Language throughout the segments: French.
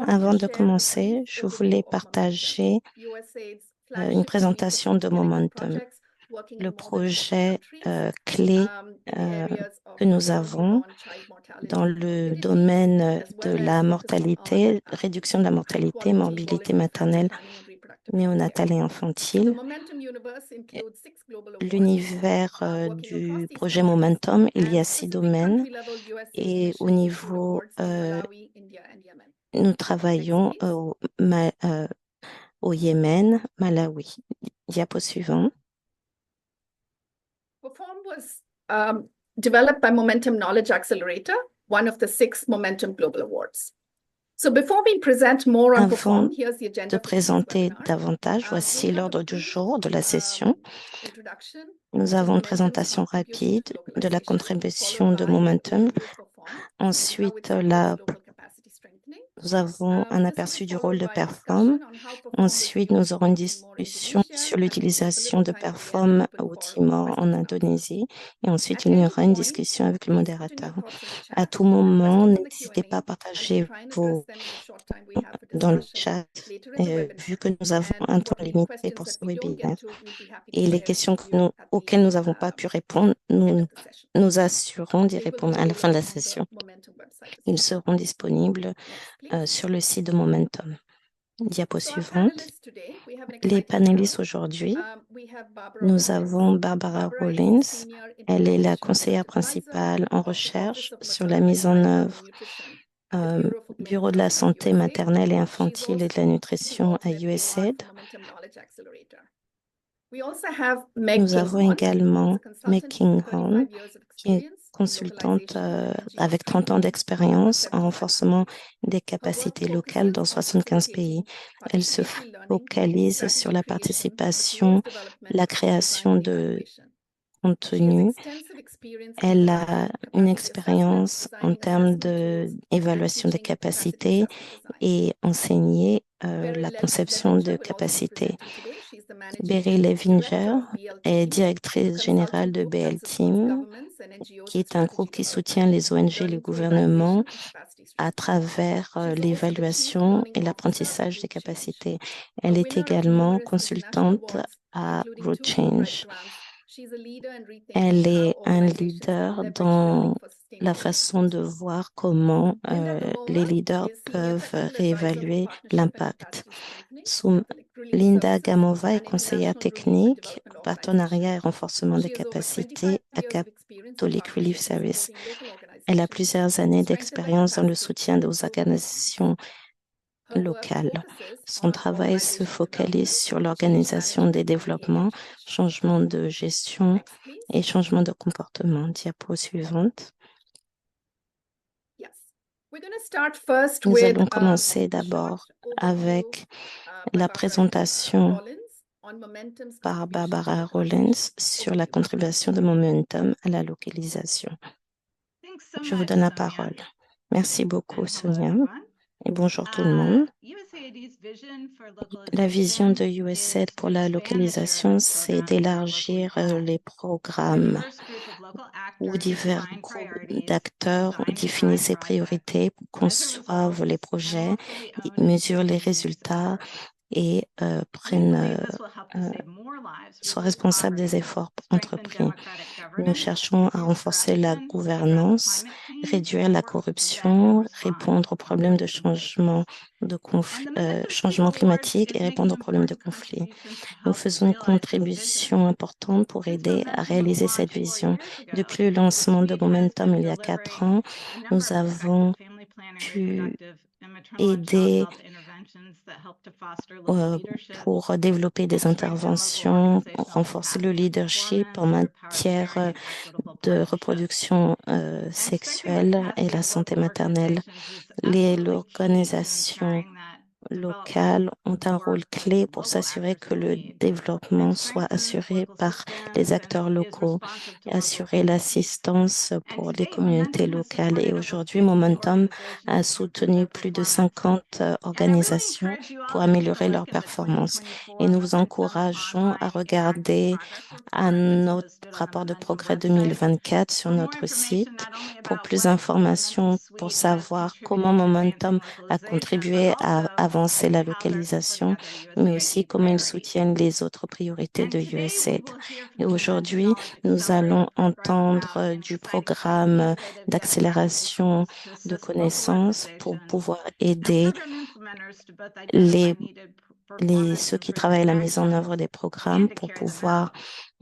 Avant de commencer, je voulais partager une présentation de Momentum, le projet clé que nous avons dans le domaine de la mortalité, réduction de la mortalité, morbidité maternelle, néonatale et infantile. L'univers du projet Momentum, il y a 6 domaines et au niveau, nous travaillons au Yémen, Malawi. Diapo suivant. Perform was developed by Momentum Knowledge Accelerator, one of the 6 Momentum Global Awards. So before we present more on Perform, here's the agenda. De présenter davantage, voici l'ordre du jour de la session. Nous avons une présentation rapide de la contribution de Momentum. Ensuite, nous avons un aperçu du rôle de Perform. Ensuite, nous aurons une discussion sur l'utilisation de Perform au Timor, en Indonésie. Et ensuite, il y aura une discussion avec le modérateur. À tout moment, n'hésitez pas à partager vos dans le chat, vu que nous avons un temps limité pour ce webinaire. Et les questions auxquelles nous n'avons pas pu répondre, nous nous assurons d'y répondre à la fin de la session. Ils seront disponibles sur le site de Momentum. Diapo suivante. Les panélistes aujourd'hui, nous avons Barbara Rollins. Elle est la conseillère principale en recherche sur la mise en œuvre Bureau de la santé maternelle et infantile et de la nutrition à USAID. Nous avons également Meg Kinghorn, qui est consultante avec 30 ans d'expérience en renforcement des capacités locales dans 75 pays. Elle se focalise sur la participation, la création de contenu. Elle a une expérience en termes d'évaluation des capacités et enseigner la conception de capacités. Berry Levinger est directrice générale de BL Team, qui est un groupe qui soutient les ONG et le gouvernement à travers l'évaluation et l'apprentissage des capacités. Elle est également consultante à Root Change. Elle est un leader dans la façon de voir comment les leaders peuvent réévaluer l'impact. Linda Gamova est conseillère technique, partenariat et renforcement des capacités à Catholic Relief Service. Elle a plusieurs années d'expérience dans le soutien aux organisations locales. Son travail se focalise sur l'organisation des développements, changement de gestion et changement de comportement. Diapo suivante. Nous allons commencer d'abord avec la présentation par Barbara Rollins sur la contribution de Momentum à la localisation. Je vous donne la parole. Merci beaucoup, Sonia. Et bonjour tout le monde. La vision de USAID pour la localisation, c'est d'élargir les programmes où divers groupes d'acteurs définissent ses priorités, conçoivent les projets, mesurent les résultats et soient responsables des efforts entrepris. Nous cherchons à renforcer la gouvernance, réduire la corruption, répondre aux problèmes de changement climatique et répondre aux problèmes de conflit. Nous faisons une contribution importante pour aider à réaliser cette vision. Depuis le lancement de Momentum il y a 4 ans, nous avons pu aider pour développer des interventions, renforcer le leadership en matière de reproduction sexuelle et la santé maternelle. L'organisation locales ont un rôle clé pour s'assurer que le développement soit assuré par les acteurs locaux, et assurer l'assistance pour les communautés locales. Et aujourd'hui, Momentum a soutenu plus de 50 organisations pour améliorer leur performance. Et nous vous encourageons à regarder à notre rapport de progrès 2024 sur notre site pour plus d'informations, pour savoir comment Momentum a contribué à avancer la localisation, mais aussi comment ils soutiennent les autres priorités de USAID. Et aujourd'hui, nous allons entendre du programme d'accélération de connaissances pour pouvoir aider les ceux qui travaillent à la mise en œuvre des programmes pour pouvoir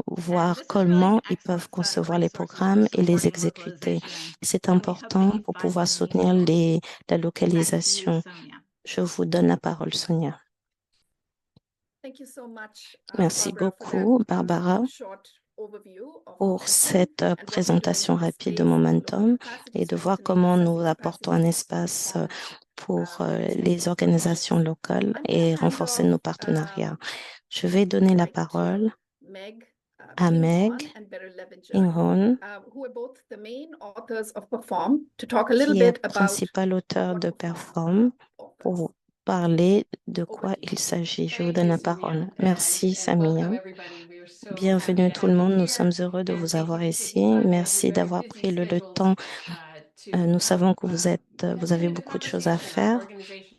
voir comment ils peuvent concevoir les programmes et les exécuter. C'est important pour pouvoir soutenir la localisation. Je vous donne la parole, Sonia. Merci beaucoup, Barbara, pour cette présentation rapide de Momentum et de voir comment nous apportons un espace pour les organisations locales et renforcer nos partenariats. Je vais donner la parole à Meg Inghon, qui est principal auteur de Perform, pour parler de quoi il s'agit. Je vous donne la parole. Merci, Samia. Bienvenue tout le monde. Nous sommes heureux de vous avoir ici. Merci d'avoir pris le temps. Nous savons que vous avez beaucoup de choses à faire.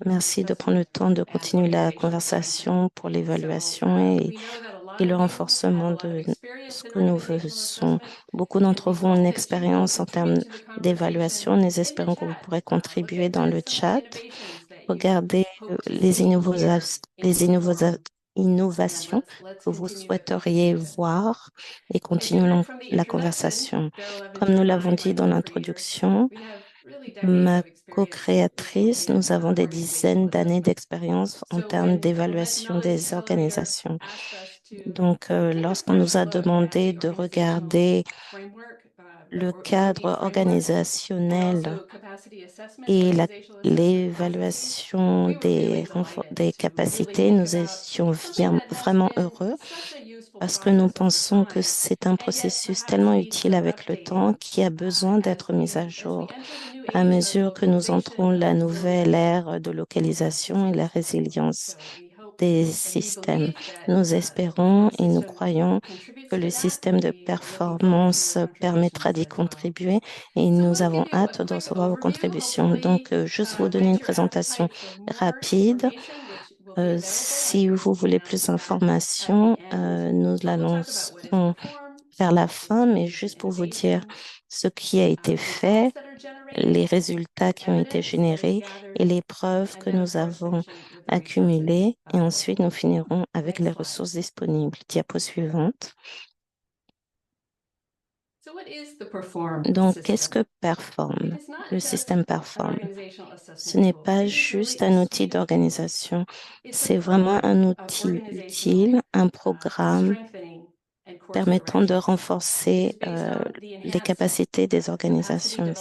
Merci de prendre le temps de continuer la conversation pour l'évaluation et le renforcement de ce que nous faisons. Beaucoup d'entre vous ont une expérience en termes d'évaluation. Nous espérons que vous pourrez contribuer dans le chat. Regardez innovations que vous souhaiteriez voir et continuons la conversation. Comme nous l'avons dit dans l'introduction, ma co-créatrice, nous avons des dizaines d'années d'expérience en termes d'évaluation des organisations. Donc, lorsqu'on nous a demandé de regarder le cadre organisationnel et l'évaluation des capacités, nous étions vraiment heureux parce que nous pensons que c'est un processus tellement utile avec le temps qui a besoin d'être mis à jour à mesure que nous entrons la nouvelle ère de localisation et la résilience des systèmes. Nous espérons et nous croyons que le système de performance permettra d'y contribuer et nous avons hâte de recevoir vos contributions. Donc, juste vous donner une présentation rapide. Si vous voulez plus d'informations, nous l'annoncerons vers la fin, mais juste pour vous dire ce qui a été fait, les résultats qui ont été générés et les preuves que nous avons accumulées. Et ensuite, nous finirons avec les ressources disponibles. Diapo suivante. Donc, qu'est-ce que Perform, le système Perform? Ce n'est pas juste un outil d'organisation, c'est vraiment un outil utile, un programme permettant de renforcer les capacités des organisations.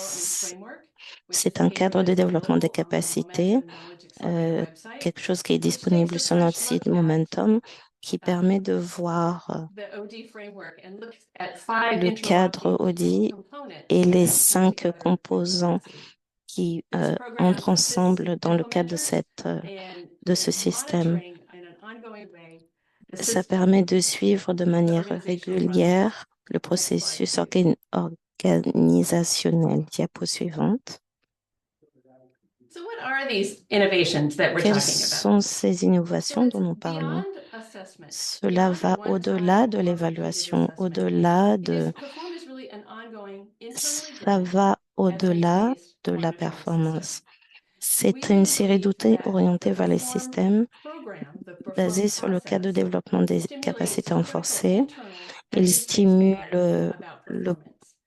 C'est un cadre de développement des capacités, quelque chose qui est disponible sur notre site Momentum, qui permet de voir le cadre Audi et les 5 composants qui entrent ensemble dans le cadre de ce système. Ça permet de suivre de manière régulière le processus organisationnel. Diapo suivante. Quelles sont ces innovations dont nous parlons? Cela va au-delà de l'évaluation, ça va au-delà de la performance. C'est une série d'outils orientés vers les systèmes basés sur le cadre de développement des capacités renforcées. Il stimule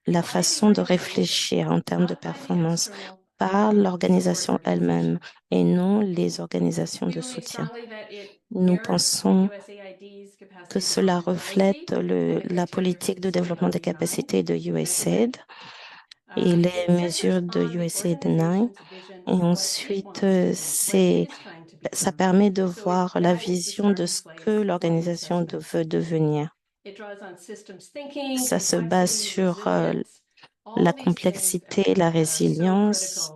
la façon de réfléchir en termes de performance par l'organisation elle-même et non les organisations de soutien. Nous pensons que cela reflète la politique de développement des capacités de USAID et les mesures de USAID 9. Et ensuite, c'est ça permet de voir la vision de ce que l'organisation veut devenir. Ça se base sur la complexité, la résilience,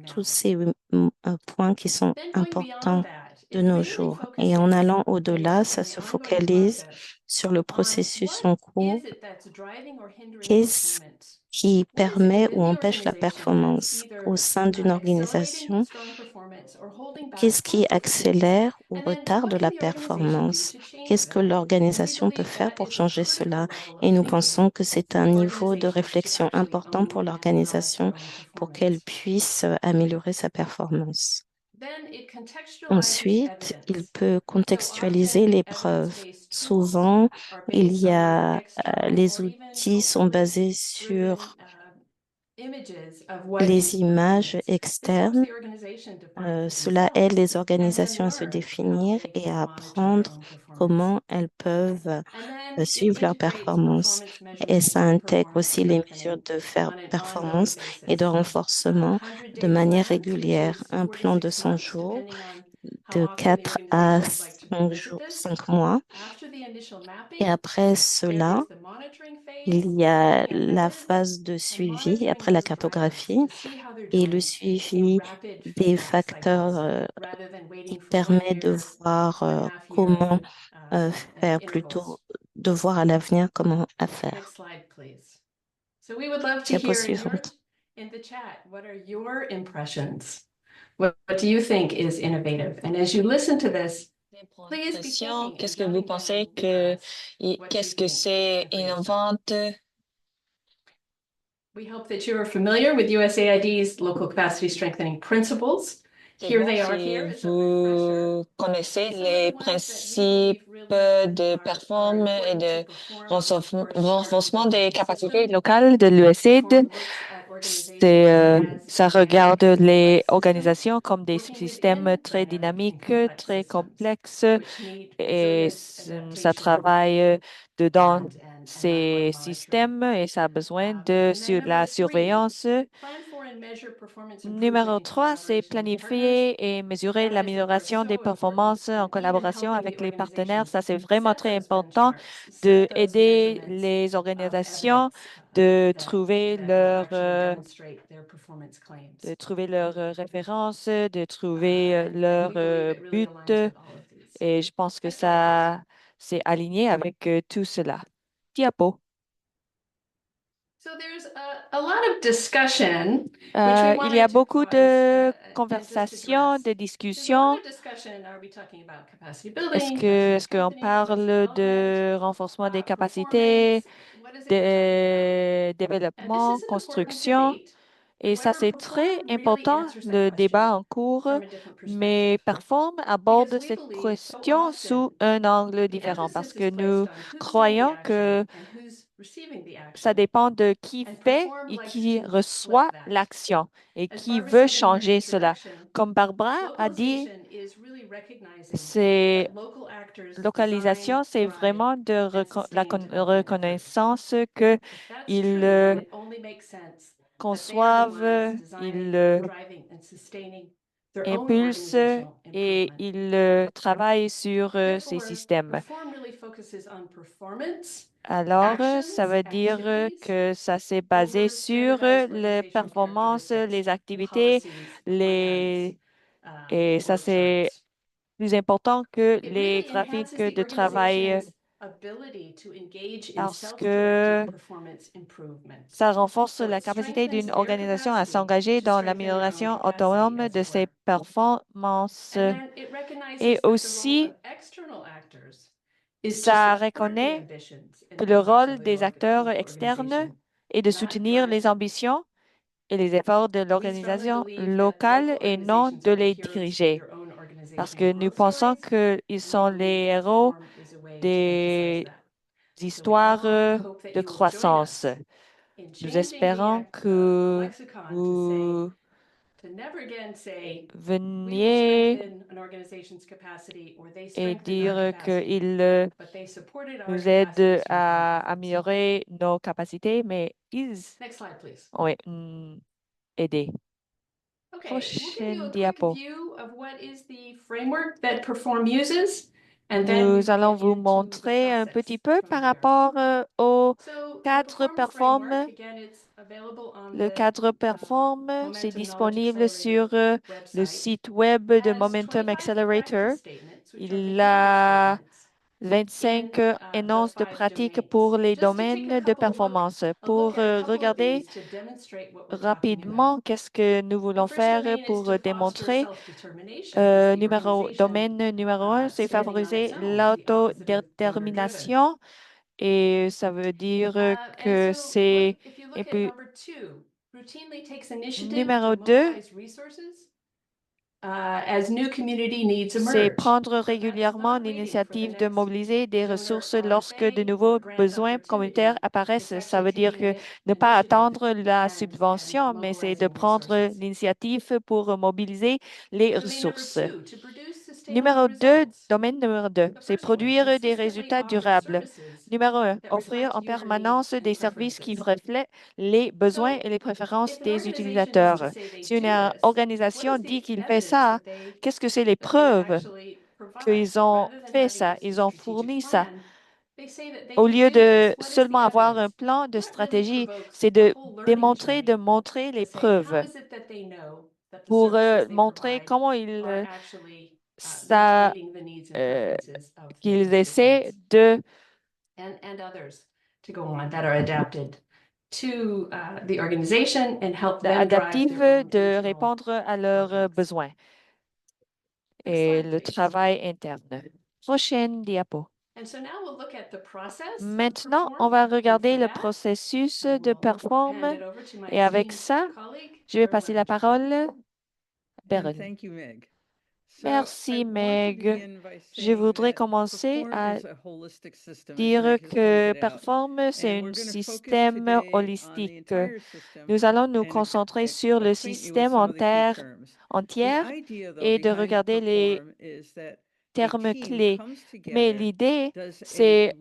tous ces points qui sont importants de nos jours. Et en allant au-delà, ça se focalise sur le processus en cours. Qu'est-ce qui permet ou empêche la performance au sein d'une organisation? Qu'est-ce qui accélère ou retarde la performance? Qu'est-ce que l'organisation peut faire pour changer cela? Et nous pensons que c'est un niveau de réflexion important pour l'organisation pour qu'elle puisse améliorer sa performance. Ensuite, il peut contextualiser les preuves. Souvent, les outils sont basés sur les images externes. Cela aide les organisations à se définir et à apprendre comment elles peuvent suivre leur performance. Et ça intègre aussi les mesures de performance et de renforcement de manière régulière. Un plan de 100 jours, de 4 à 5 jours, 5 mois. Et après cela, il y a la phase de suivi, après la cartographie et le suivi des facteurs qui permet de voir comment euh, faire plutôt, de voir à l'avenir comment à faire. Next slide, please. So we would love to Diapo hear suivante. in the chat, what are your impressions? What do you think is innovative? And as you listen to this, please be thinking and Qu'est-ce que vous jotting pensez down que, what you qu'est-ce que think c'est for yourself. innovante? We hope that you are familiar with USAID's local capacity strengthening principles. C'est Here bon they are si here as a refresher. vous connaissez Some of les the ones that we believe principes really de are performance et important to de perform before it starts renforcement building des the capacités system. locales de l'USAID. Perform looks at organizations as Ça regarde dynamic and les complex systems organisations comme des working systèmes within très dynamic and dynamiques, complex très systems, complexes which need et resilience, ça adaptation, travaille dedans and ongoing ces monitoring. systèmes et ça a besoin de And then la number three, surveillance. plan for and measure performance improvement Numéro in 3, c'est collaboration with partners. planifier et mesurer That is, of course, l'amélioration des so important, performances en even collaboration helping the avec les partenaires. organization Ça, c'est vraiment set très those important benchmarks, de set those aider measurements les of organisations evidence de that trouver will leur, actually demonstrate their performance claims. référence, de trouver And leur we believe it really but. aligns with all of these. Et je pense que Next slide, please. ça, c'est aligné avec tout cela. Diapo. So there's a lot of discussion, which we Il y a wanted to beaucoup pause de and just conversations, address. de There's a lot discussions. of discussion. Are we talking about capacity building, capacity Est-ce qu'on strengthening, capacity parle development, de renforcement des capacités, performance? What is it we're talking about? de And this développement, is an important construction? debate. Et ça, However, c'est très Perform really important, answers that le question débat en cours, from a different mais perspective. Perform Because aborde we cette believe so question sous often un angle the différent parce emphasis is que nous placed on who's doing the croyons action que and who's receiving the ça action. dépend de qui And fait Perform et likes qui to flip reçoit that. l'action et As qui Barbara veut said in her changer cela. introduction, Comme Barbara a dit, localization is really recognizing c'est that local actors design, localisation, c'est drive, vraiment de and sustain development efforts. reconnaissance que If that's ils true, then it only makes sense that they are the ones conçoivent, designing, ils driving, and sustaining their own impulsent organizational et improvement. ils travaillent sur ces Therefore, systèmes. Perform really focuses on performance, Alors, ça actions, veut dire activities que ça s'est basé over sur standardized les organizational performances, characteristics, les activités, policies, plans, les... et ça, org c'est charts. plus important que It les really graphiques enhances the de travail organization's ability to engage in parce self-directed que performance improvement. ça renforce So la it capacité d'une strengthens their organisation à capacity s'engager to dans strengthen their own l'amélioration capacity, autonome as de it ses were. performances. And then it Et recognizes that the role aussi, of external actors is to ça support the reconnaît ambitions and que le efforts of rôle the des acteurs local externes organization, est de not soutenir drive les them. ambitions et les efforts de We strongly l'organisation believe that locale local et non organizations de are the les heroes of diriger. their own Parce organizational que nous growth pensons stories, qu'ils and we sont les believe that héros Perform is a way to emphasize des that. So we histoires all hope that de you will join croissance. us in Nous changing espérons the que lexicon to say, vous to never again say, we will veniez strengthen an organization's capacity or they et strengthen our dire capacity, qu'ils but they supported our nous capacity aident to make more à difference. améliorer nos capacités, mais ils Next slide, please. ont aidé. Okay, we'll give you Prochaine a quick diapo. view of what is the framework that Perform uses, and then we Nous will allons get vous into the montrer un petit process peu from par there. rapport au So the cadre Perform Perform. framework, again, it's available on Le the cadre Perform, c'est Momentum Knowledge disponible sur Accelerator le website. site web de Has Momentum 25 Accelerator. practice statements, which are Il behavior a statements 25 in énonces the de 5 pratique domains. pour les Just to take domaines a de couple look, performance. a Pour look at a couple of regarder these to demonstrate what we're talking about. rapidement qu'est-ce que nous voulons The first faire domain is pour to foster démontrer. self-determination as the organization Domaine numéro 1, c'est standing on its favoriser own, the opposite of donor-driven. l'autodétermination. Et ça veut dire que And so c'est if you un look at peu number 2, routinely takes initiative numéro to 2. mobilize resources as new community needs C'est emerge. prendre So that's régulièrement not waiting for the l'initiative de next mobiliser des donor ressources RFA lorsque de nouveaux or grant besoins opportunity. communautaires apparaissent. It's Ça veut actually dire taking que ne pas initiative attendre la and subvention, mais c'est de mobilizing prendre resources. l'initiative pour mobiliser les Domain number ressources. 2, to produce sustainable Numéro 2, results. domaine numéro 2, The c'est first one, produire des consistently résultats offer durables. services Numéro 1, that offrir reflect en user permanence needs and des services qui preferences. reflètent les besoins So, et les préférences if an des organization is to utilisateurs. say they Si une do this, what organisation is dit the qu'il fait evidence ça, that they qu'est-ce que c'est les that they're preuves actually provide? qu'ils So ont rather than fait having ça, just a ils ont strategic fourni ça? plan, they say that they Au can lieu do this. de What is the seulement avoir un evidence? plan de That really stratégie, provokes c'est a de whole learning démontrer, de journey montrer to les say, how preuves is it that they know that the pour services they montrer provide comment ils, are actually those ça, meeting the needs and euh, preferences of the qu'ils essaient participants de and others to go on that are adapted to the organization and help them drive adaptives their own de internal répondre à leurs projects. besoins Next et slide, le please. travail interne. Prochaine diapo. And so now we'll look at the process of Maintenant, Perform. on va And regarder for le that, processus I de will Perform. hand it over to my Et avec esteemed ça, colleague, je vais Beryl passer la Levinger. parole à Beryl. Thank you, Meg. Merci, Meg. Je voudrais commencer à dire que Perform, c'est un système holistique. Nous allons nous concentrer sur le système entier et de regarder les termes clés. Mais l'idée, c'est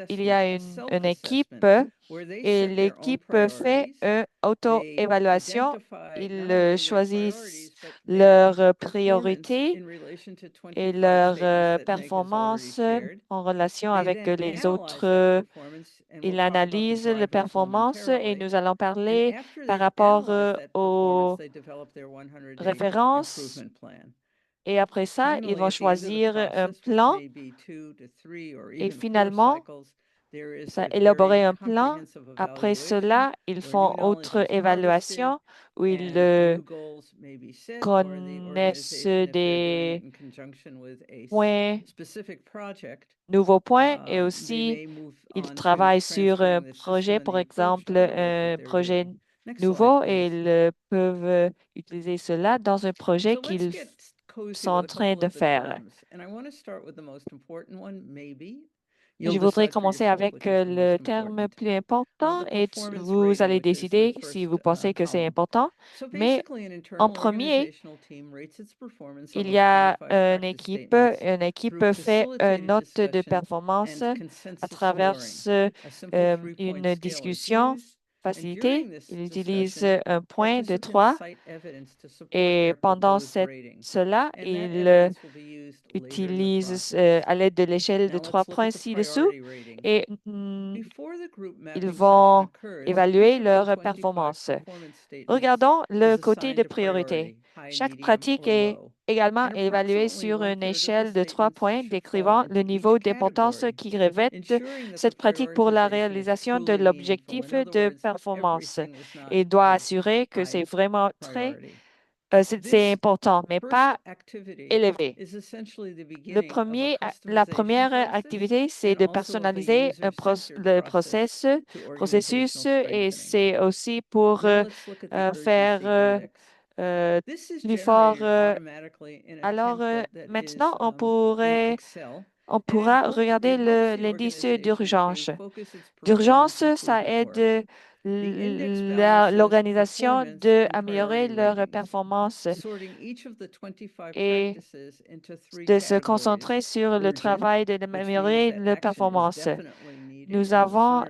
qu'il y a une équipe et l'équipe fait une auto-évaluation. Ils choisissent leurs priorités et leurs performances en relation avec les autres. Ils analysent les performances et nous allons parler par rapport aux références. Et après ça, ils vont choisir un plan et finalement, élaborer un plan. Après cela, ils font autre évaluation où ils connaissent des points, nouveaux points et aussi ils travaillent sur un projet, par exemple, un projet nouveau et ils peuvent utiliser cela dans un projet qu'ils sont en train de faire. Je voudrais commencer avec le terme plus important et vous allez décider si vous pensez que c'est important. Mais en premier, il y a une équipe. Une équipe fait une note de performance à travers une discussion facilitée. Il utilise un point de 3 et pendant cela, il utilise à l'aide de l'échelle de 3 points ci-dessous et ils vont évaluer leur performance. Regardons le côté de priorité. Chaque pratique est également évaluée sur une échelle de 3 points décrivant le niveau d'importance qui revêt cette pratique pour la réalisation de l'objectif de performance et doit assurer que c'est vraiment c'est important, mais pas élevé. La première activité, c'est de personnaliser le processus et c'est aussi pour faire plus fort. Alors, maintenant, on pourra regarder l'indice d'urgence. D'urgence, ça aide l'organisation d'améliorer leur performance et de se concentrer sur le travail d'améliorer leur performance. Nous avons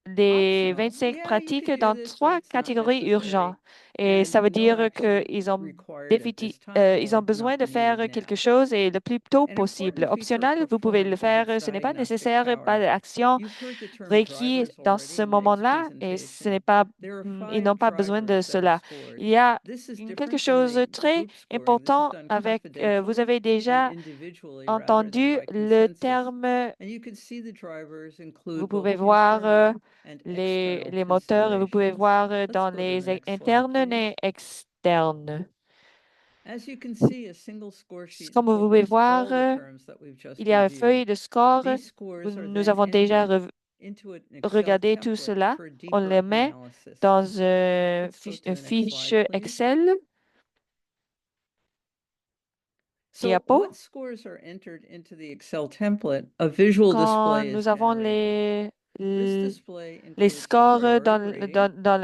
des 25 pratiques dans 3 catégories urgentes. Et ça veut dire qu'ils ont, ils ont besoin de faire quelque chose et le plus tôt possible. Optionnel, vous pouvez le faire, ce n'est pas nécessaire, pas d'action requis dans ce moment-là et ce n'est pas, ils n'ont pas besoin de cela. Il y a quelque chose de très important avec, vous avez déjà entendu le terme, vous pouvez voir les moteurs, vous pouvez voir dans les internes et externes. Comme vous pouvez voir, il y a une feuille de score. Nous avons déjà regardé tout cela. On le met dans une fiche Excel. Diapo. Quand nous avons les scores dans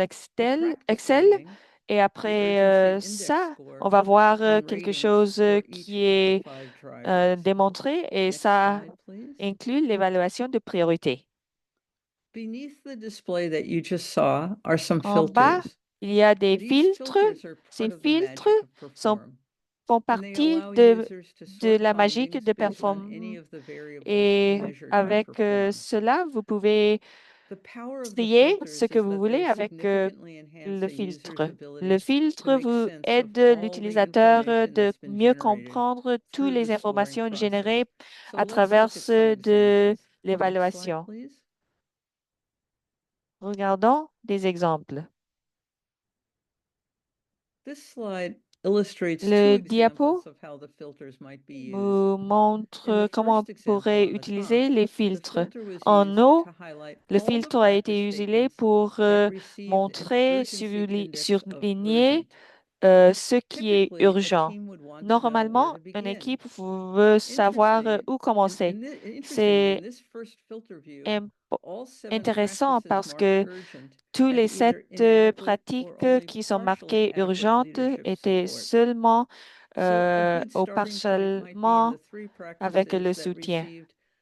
Excel, et après ça, on va voir quelque chose qui est démontré et ça inclut l'évaluation de priorité. En bas, il y a des filtres. Ces filtres font partie de la magie de performance. Et avec cela, vous pouvez trier ce que vous voulez avec le filtre. Le filtre vous aide l'utilisateur de mieux comprendre toutes les informations générées à travers de l'évaluation. Regardons des exemples. Le diapo vous montre comment on pourrait utiliser les filtres. En haut, le filtre a été utilisé pour montrer, surligner ce qui est urgent. Normalement, une équipe veut savoir où commencer. C'est intéressant parce que tous les 7 pratiques qui sont marquées urgentes étaient seulement ou partiellement avec le soutien.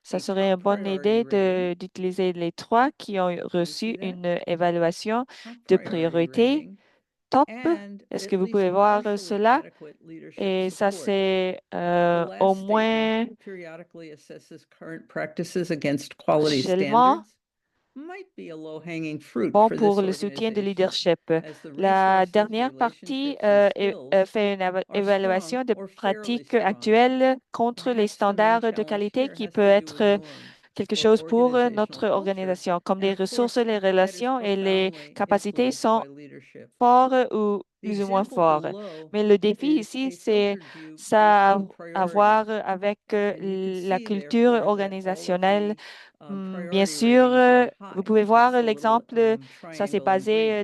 Ça serait une bonne idée d'utiliser les 3 qui ont reçu une évaluation de priorité top. Est-ce que vous pouvez voir cela? Et ça, c'est au moins seulement bon pour le soutien de leadership. La dernière partie fait une évaluation de pratiques actuelles contre les standards de qualité qui peut être quelque chose pour notre organisation, comme les ressources, les relations et les capacités sont forts ou plus ou moins forts. Mais le défi ici, c'est ça à voir avec la culture organisationnelle. Bien sûr, vous pouvez voir l'exemple, ça c'est basé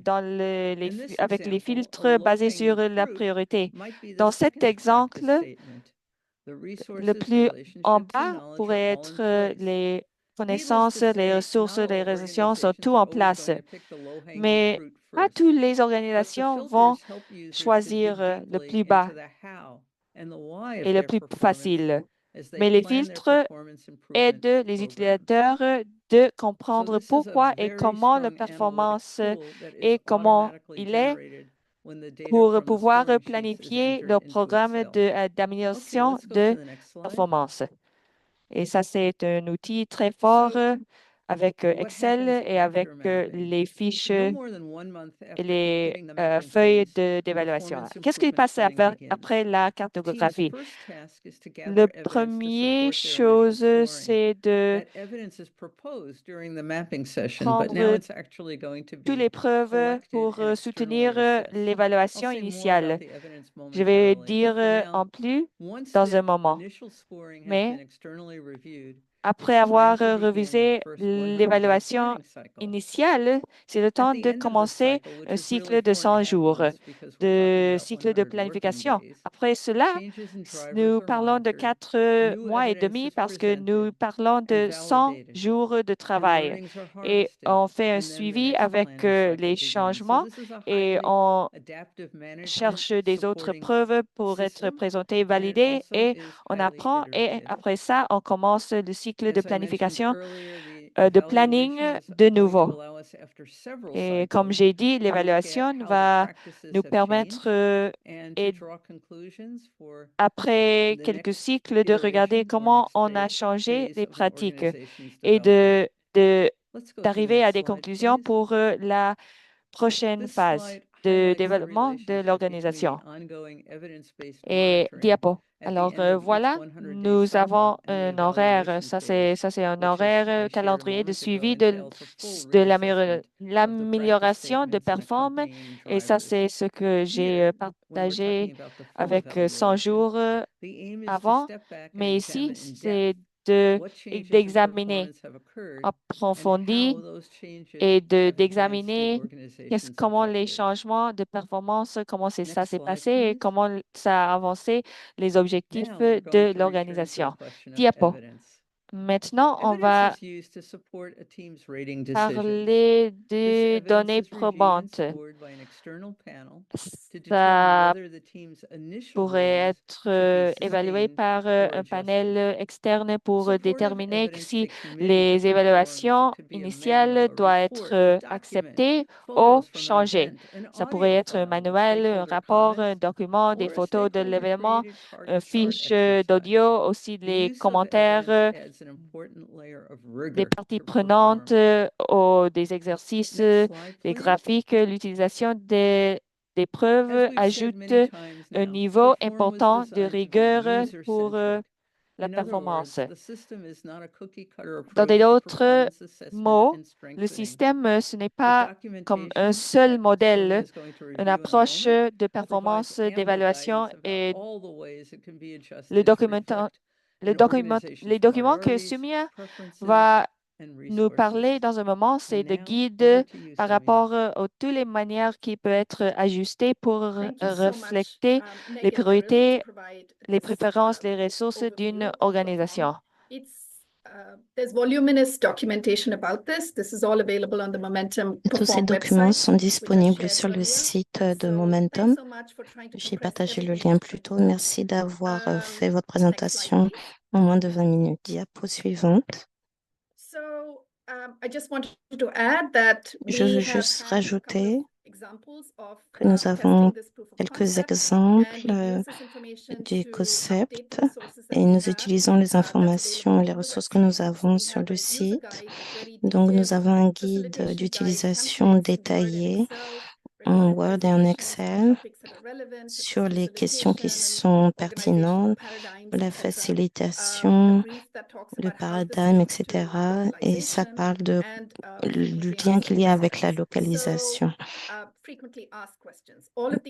avec les filtres basés sur la priorité. Dans cet exemple, le plus en bas pourrait être les connaissances, les ressources, les relations sont tout en place. Mais pas toutes les organisations vont choisir le plus bas et le plus facile. Mais les filtres aident les utilisateurs de comprendre pourquoi et comment la performance et comment il est pour pouvoir planifier leur programme d'amélioration de performance. Et ça, c'est un outil très fort avec Excel et avec les fiches et les feuilles d'évaluation. Qu'est-ce qui passe après la cartographie? La première chose, c'est de prendre toutes les preuves pour soutenir l'évaluation initiale. Je vais dire en plus dans un moment. Mais après avoir révisé l'évaluation initiale, c'est le temps de commencer un cycle de 100 jours, de cycle de planification. Après cela, nous parlons de 4 mois et demi parce que nous parlons de 100 jours de travail et on fait un suivi avec les changements et on cherche des autres preuves pour être présentées, validées et on apprend et après ça, on commence le cycle de planification de planning de nouveau. Et comme j'ai dit, l'évaluation va nous permettre, après quelques cycles, de regarder comment on a changé les pratiques et d'arriver à des conclusions pour la prochaine phase de développement de l'organisation. Et diapo. Alors voilà, nous avons un horaire, ça c'est un horaire calendrier de suivi de l'amélioration de performance et ça c'est ce que j'ai partagé avec 100 jours avant. Mais ici, c'est d'examiner approfondi et d'examiner comment les changements de performance, ça s'est passé et comment ça a avancé les objectifs de l'organisation. Diapo. Maintenant, on va parler des données probantes. Ça pourrait être évalué par un panel externe pour déterminer si les évaluations initiales doivent être acceptées ou changées. Ça pourrait être un manuel, un rapport, un document, des photos de l'événement, une fiche d'audio, aussi les commentaires des parties prenantes ou des exercices, des graphiques, l'utilisation des preuves ajoute un niveau important de rigueur pour la performance. Dans d'autres mots, le système, ce n'est pas comme un seul modèle, une approche de performance, d'évaluation et les documents que Sumia va nous parler dans un moment, c'est de guide par rapport à toutes les manières qui peuvent être ajustées pour refléter les priorités, les préférences, les ressources d'une organisation. Tous ces documents sont disponibles sur le site de Momentum. J'ai partagé le lien plus tôt. Merci d'avoir fait votre présentation en moins de 20 minutes. Diapo suivante. Je veux juste rajouter que nous avons quelques exemples du concept et nous utilisons les informations et les ressources que nous avons sur le site. Donc, nous avons un guide d'utilisation détaillé en Word et en Excel sur les questions qui sont pertinentes, la facilitation, le paradigme, etc. Et ça parle du lien qu'il y a avec la localisation.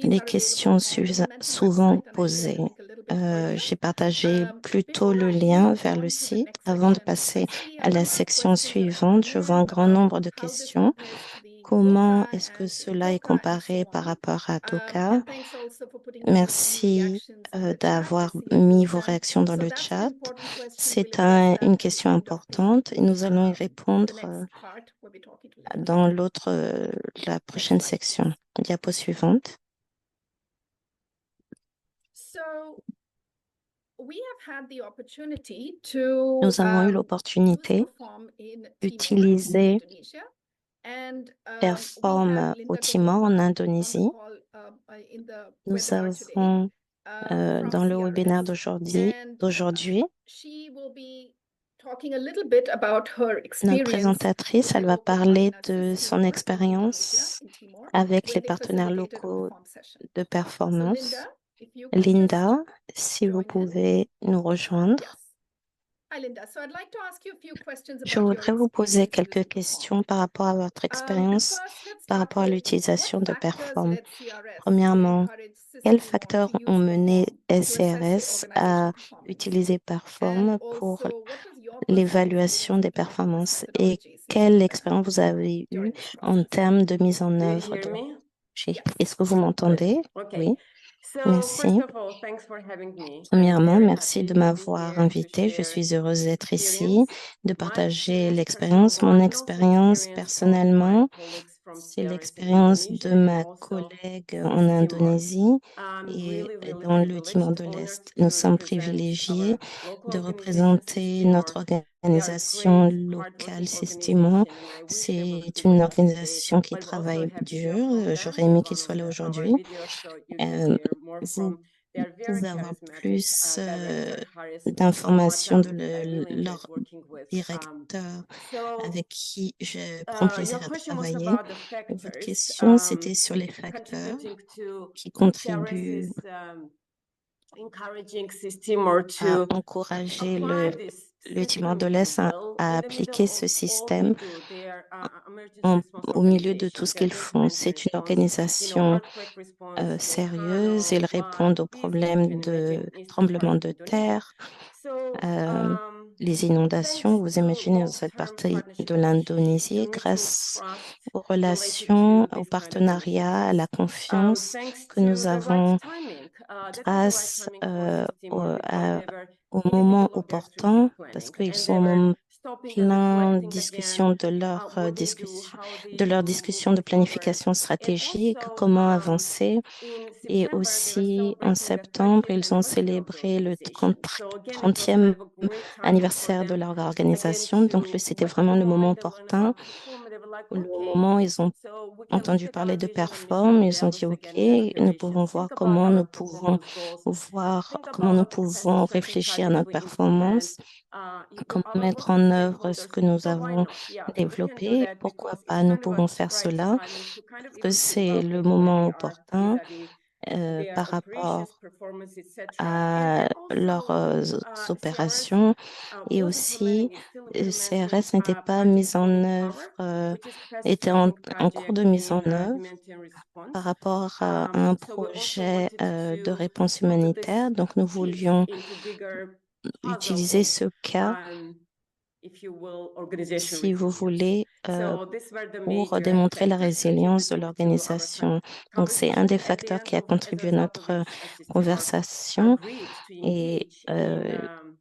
Les questions souvent posées. J'ai partagé plutôt le lien vers le site. Avant de passer à la section suivante, je vois un grand nombre de questions. Comment est-ce que cela est comparé par rapport à TOCA? Merci d'avoir mis vos réactions dans le chat. C'est une question importante et nous allons y répondre dans la prochaine section. Diapo suivante. Nous avons eu l'opportunité d'utiliser Perform au Timor en Indonésie. Nous avons dans le webinaire d'aujourd'hui, notre présentatrice, elle va parler de son expérience avec les partenaires locaux de performance. Linda, si vous pouvez nous rejoindre. Je voudrais vous poser quelques questions par rapport à votre expérience, par rapport à l'utilisation de Perform. Premièrement, quels facteurs ont mené SCRS à utiliser Perform pour l'évaluation des performances et quelle expérience vous avez eue en termes de mise en œuvre de projet? Est-ce que vous m'entendez? Oui. Merci. Premièrement, merci de m'avoir invité. Je suis heureuse d'être ici, de partager l'expérience, mon expérience personnellement C'est l'expérience de ma collègue en Indonésie et dans le Timor de l'Est. Nous sommes privilégiés de représenter notre organisation locale Sistimo. C'est une organisation qui travaille dur. J'aurais aimé qu'il soit là aujourd'hui. Vous pouvez avoir plus d'informations de leur directeur avec qui je prends plaisir à travailler. Votre question, c'était sur les facteurs qui contribuent à encourager le Timor de l'Est à appliquer ce système au milieu de tout ce qu'ils font. C'est une organisation sérieuse. Ils répondent aux problèmes de tremblements de terre, les inondations. Vous imaginez dans cette partie de l'Indonésie, grâce aux relations, au partenariat, à la confiance que nous avons grâce au moment opportun, parce qu'ils sont au moment plein de discussion de leur discussion de planification stratégique, comment avancer. Et aussi, en septembre, ils ont célébré le 30e anniversaire de leur organisation. Donc, c'était vraiment le moment opportun. Le moment où ils ont entendu parler de Perform, ils ont dit, OK, nous pouvons voir comment nous pouvons réfléchir à notre performance, comment mettre en œuvre ce que nous avons développé. Pourquoi pas, nous pouvons faire cela, parce que c'est le moment opportun par rapport à leurs opérations. Et aussi, CRS n'était pas mise en œuvre, était en cours de mise en œuvre par rapport à un projet de réponse humanitaire. Donc, nous voulions utiliser ce cas, si vous voulez, pour démontrer la résilience de l'organisation. Donc, c'est un des facteurs qui a contribué à notre conversation et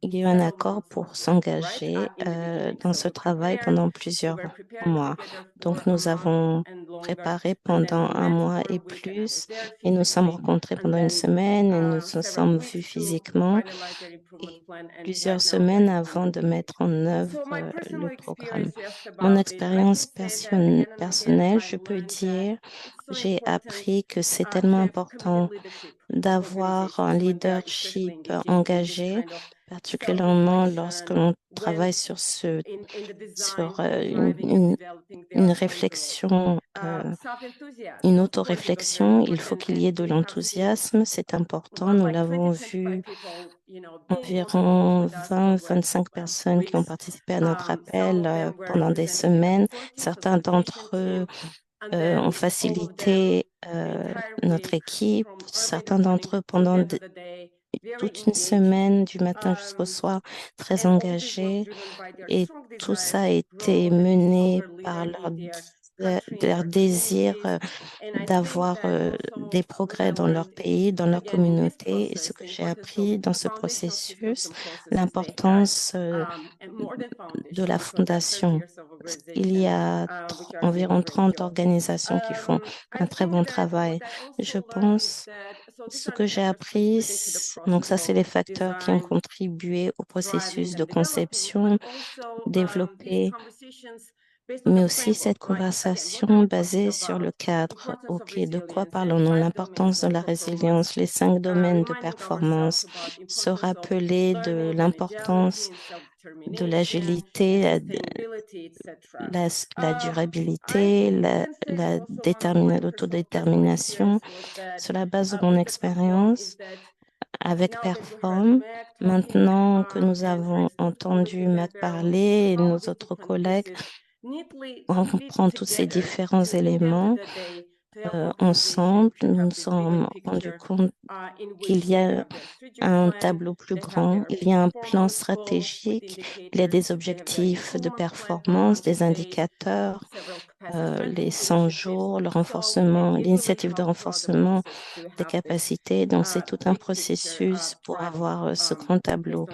il y a eu un accord pour s'engager dans ce travail pendant plusieurs mois. Donc, nous avons préparé pendant un mois et plus et nous sommes rencontrés pendant une semaine et nous nous sommes vus physiquement et plusieurs semaines avant de mettre en œuvre le programme. Mon expérience personnelle, je peux dire, j'ai appris que c'est tellement important d'avoir un leadership engagé, particulièrement lorsque l'on travaille sur une réflexion, une auto-réflexion. Il faut qu'il y ait de l'enthousiasme, c'est important. Nous l'avons vu, environ 20-25 personnes qui ont participé à notre appel pendant des semaines. Certains d'entre eux ont facilité notre équipe, certains d'entre eux pendant toute une semaine, du matin jusqu'au soir, très engagés. Et tout ça a été mené par leur désir d'avoir des progrès dans leur pays, dans leur communauté. Et ce que j'ai appris dans ce processus, l'importance de la fondation. Il y a environ 30 organisations qui font un très bon travail. Je pense ce que j'ai appris, donc ça, c'est les facteurs qui ont contribué au processus de conception, développé, mais aussi cette conversation basée sur le cadre. OK, de quoi parlons-nous? L'importance de la résilience, les 5 domaines de performance, se rappeler de l'importance de l'agilité, la durabilité, l'autodétermination. Sur la base de mon expérience avec Perform, maintenant que nous avons entendu Mac parler et nos autres collègues, on prend tous ces différents éléments ensemble. Nous nous sommes rendus compte qu'il y a un tableau plus grand, il y a un plan stratégique, il y a des objectifs de performance, des indicateurs, les 100 jours, le renforcement, l'initiative de renforcement des capacités. Donc, c'est tout un processus pour avoir ce grand tableau.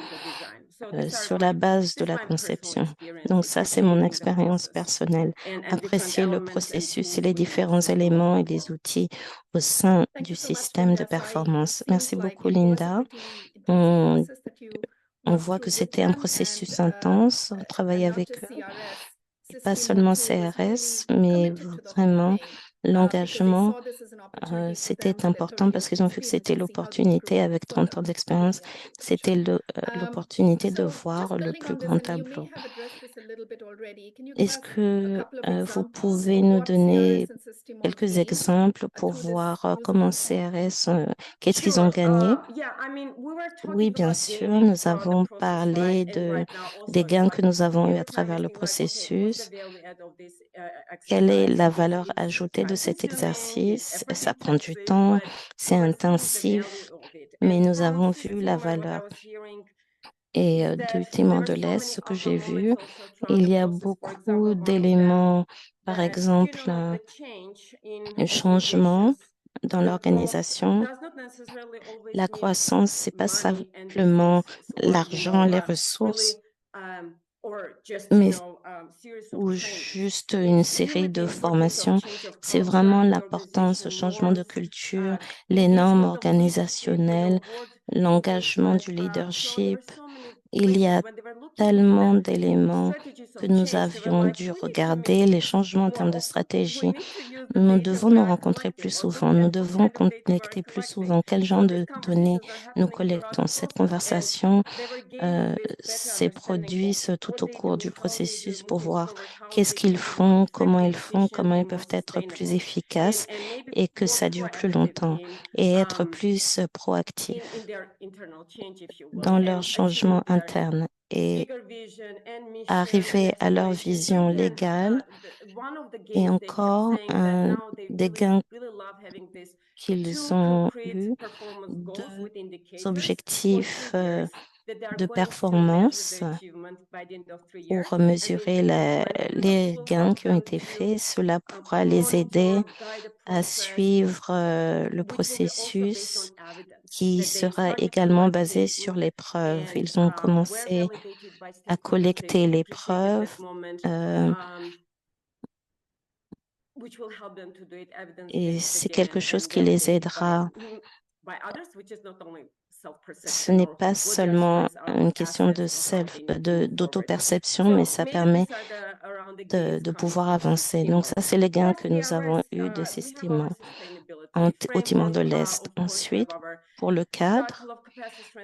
sur la base de la conception. Donc ça, c'est mon expérience personnelle. Apprécier le processus et les différents éléments et les outils au sein du système de performance. Merci beaucoup, Linda. On voit que c'était un processus intense. On travaille avec eux, et pas seulement CRS, mais vraiment l'engagement. C'était important parce qu'ils ont vu que c'était l'opportunité, avec 30 ans d'expérience, c'était l'opportunité de voir le plus grand tableau. Est-ce que vous pouvez nous donner quelques exemples pour voir comment CRS, qu'est-ce qu'ils ont gagné? Oui, bien sûr, nous avons parlé des gains que nous avons eus à travers le processus. Quelle est la valeur ajoutée de cet exercice? Ça prend du temps, c'est intensif, mais nous avons vu la valeur. Et du Timor de l'Est, ce que j'ai vu, il y a beaucoup d'éléments, par exemple, le changement dans l'organisation. La croissance, c'est pas simplement l'argent, les ressources, mais ou juste une série de formations. C'est vraiment l'importance, ce changement de culture, les normes organisationnelles, l'engagement du leadership. Il y a tellement d'éléments que nous avions dû regarder, les changements en termes de stratégie. Nous devons nous rencontrer plus souvent, nous devons connecter plus souvent. Quel genre de données nous collectons? Cette conversation s'est produite tout au cours du processus pour voir qu'est-ce qu'ils font, comment ils peuvent être plus efficaces et que ça dure plus longtemps et être plus proactifs dans leur changement interne et arriver à leur vision légale et encore des gains qu'ils ont eus, deux objectifs de performance pour mesurer les gains qui ont été faits. Cela pourra les aider à suivre le processus qui sera également basé sur les preuves. Ils ont commencé à collecter les preuves et c'est quelque chose qui les aidera. Ce n'est pas seulement une question d'auto-perception, mais ça permet de pouvoir avancer. Donc ça, c'est les gains que nous avons eus de système au Timor de l'Est. Ensuite, pour le cadre,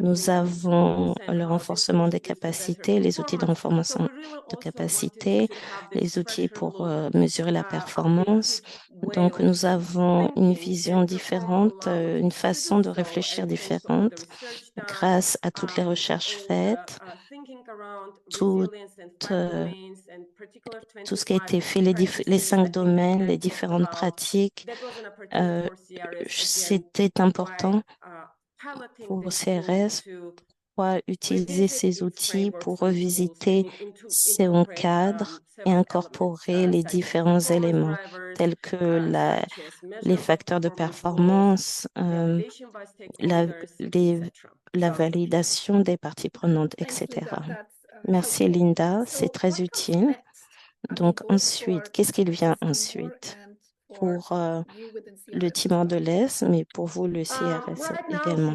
nous avons le renforcement des capacités, les outils de renforcement de capacité, les outils pour mesurer la performance. Donc, nous avons une vision différente, une façon de réfléchir différente grâce à toutes les recherches faites, tout, euh, tout ce qui a été fait, les 5 domaines, les différentes pratiques. C'était important pour CRS pour utiliser ces outils pour revisiter son cadre et incorporer les différents éléments tels que les facteurs de performance, la, la validation des parties prenantes, etc. Merci Linda, c'est très utile. Donc ensuite, qu'est-ce qu'il vient ensuite pour le Timor de l'Est, mais pour vous, le CRS également?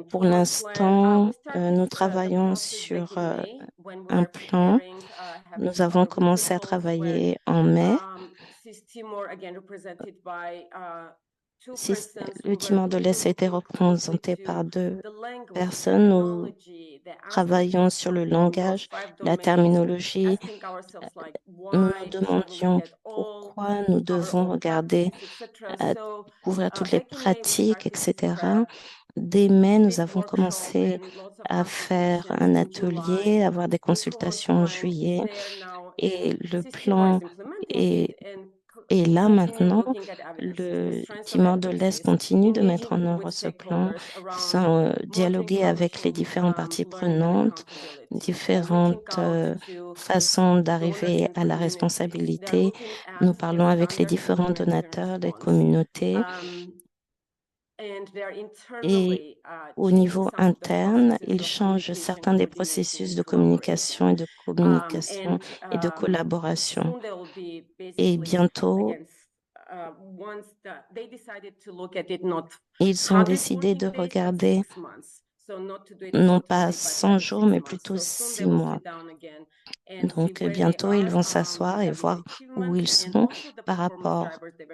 Pour l'instant, nous travaillons sur un plan. Nous avons commencé à travailler en mai. Le Timor de l'Est a été représenté par 2 personnes. Nous travaillons sur le langage, la terminologie. Nous nous demandions pourquoi nous devons regarder, couvrir toutes les pratiques, etc. Dès mai, nous avons commencé à faire un atelier, avoir des consultations en juillet et le plan est là maintenant. Le Timor de l'Est continue de mettre en œuvre ce plan sans dialoguer avec les différentes parties prenantes, différentes façons d'arriver à la responsabilité. Nous parlons avec les différents donateurs, les communautés. Et au niveau interne, ils changent certains des processus de communication et de collaboration. Et bientôt, ils ont décidé de regarder non pas 100 jours, mais plutôt 6 mois. Donc, bientôt, ils vont s'asseoir et voir où ils sont par rapport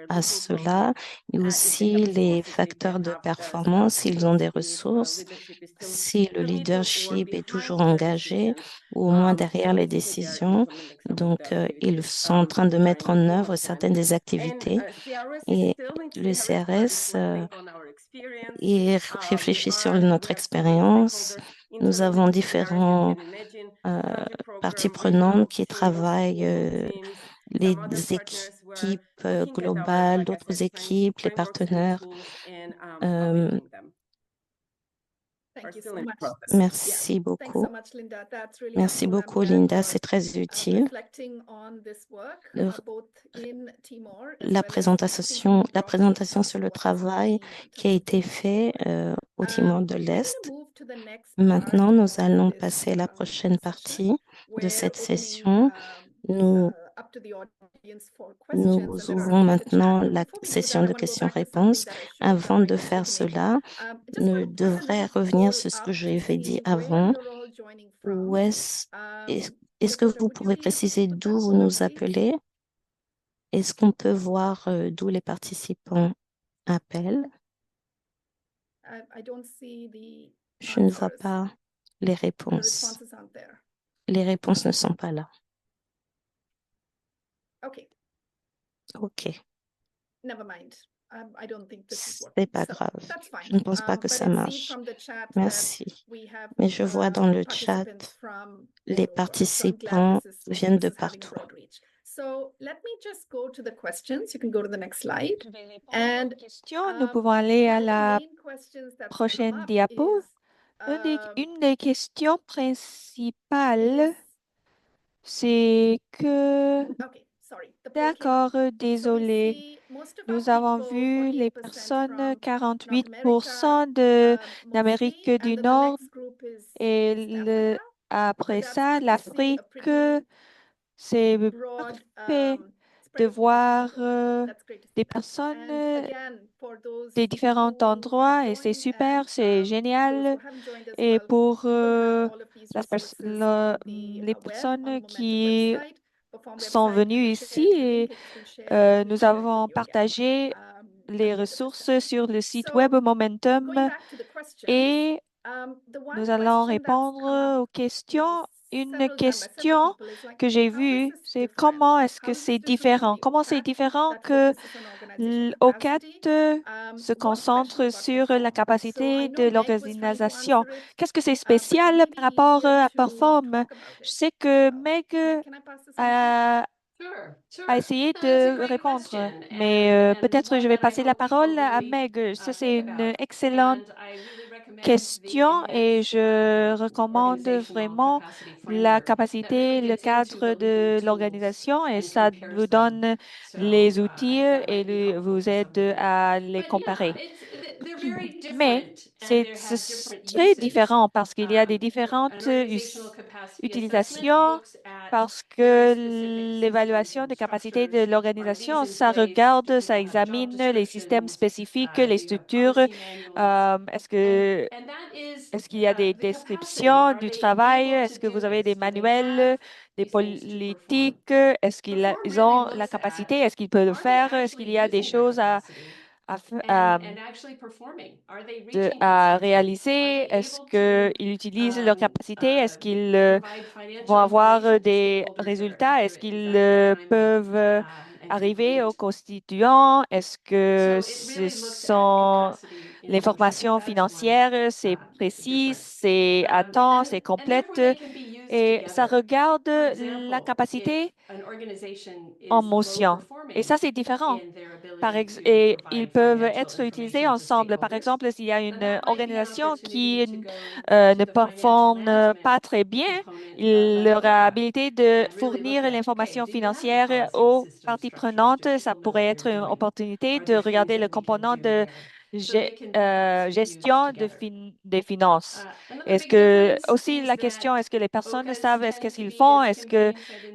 à cela et aussi les facteurs de performance, s'ils ont des ressources, si le leadership est toujours engagé ou au moins derrière les décisions. Donc, ils sont en train de mettre en œuvre certaines des activités et le CRS réfléchit sur notre expérience. Nous avons différents parties prenantes qui travaillent, les équipes globales, d'autres équipes, les partenaires. Merci beaucoup. Merci beaucoup, Linda. C'est très utile. La présentation sur le travail qui a été fait au Timor de l'Est. Maintenant, nous allons passer à la prochaine partie de cette session. Nous ouvrons maintenant la session de questions-réponses. Avant de faire cela, je devrais revenir sur ce que j'avais dit avant. Est-ce que vous pouvez préciser d'où vous nous appelez? Est-ce qu'on peut voir d'où les participants appellent? Je ne vois pas les réponses. Les réponses ne sont pas là. OK. C'est pas grave. Je ne pense pas que ça marche. Merci. Mais je vois dans le chat, les participants viennent de partout. Nous pouvons aller à la prochaine diapo. Une des questions principales, c'est que... D'accord, désolé. Nous avons vu les personnes, 48% d'Amérique du Nord et après ça, l'Afrique. C'est parfait de voir des personnes des différents endroits et c'est super, c'est génial. Et pour les personnes qui sont venues ici, et, nous avons partagé les ressources sur le site web Momentum et nous allons répondre aux questions. Une question que j'ai vue, c'est comment est-ce que c'est différent? Comment c'est différent que l'OCAT se concentre sur la capacité de l'organisation? Qu'est-ce que c'est spécial par rapport à Perform? Je sais que Meg a essayé de répondre, mais peut-être je vais passer la parole à Meg. Ça, c'est une excellente question et je recommande vraiment la capacité, le cadre de l'organisation et ça vous donne les outils et vous aide à les comparer. Mais c'est très différent parce qu'il y a des différentes utilisations, parce que l'évaluation des capacités de l'organisation, ça regarde, ça examine les systèmes spécifiques, les structures. Est-ce qu'il y a des descriptions du travail? Est-ce que vous avez des manuels, des politiques? Est-ce ils ont la capacité? Est-ce qu'ils peuvent le faire? Est-ce qu'il y a des choses à, f- à, à réaliser? Est-ce qu'ils utilisent leur capacité? Est-ce qu'ils vont avoir des résultats? Est-ce qu'ils peuvent arriver aux constituants? Est-ce que ce sont l'information financière, c'est précis, c'est à temps, c'est complète et ça regarde la capacité en motion. Et ça, c'est différent. Et ils peuvent être utilisés ensemble. Par exemple, s'il y a une organisation qui ne performe pas très bien, leur habilité de fournir l'information financière aux parties prenantes, ça pourrait être une opportunité de regarder le component de gestion des finances. Est-ce que aussi la question, est-ce que les personnes savent est-ce qu'ils font? Est-ce que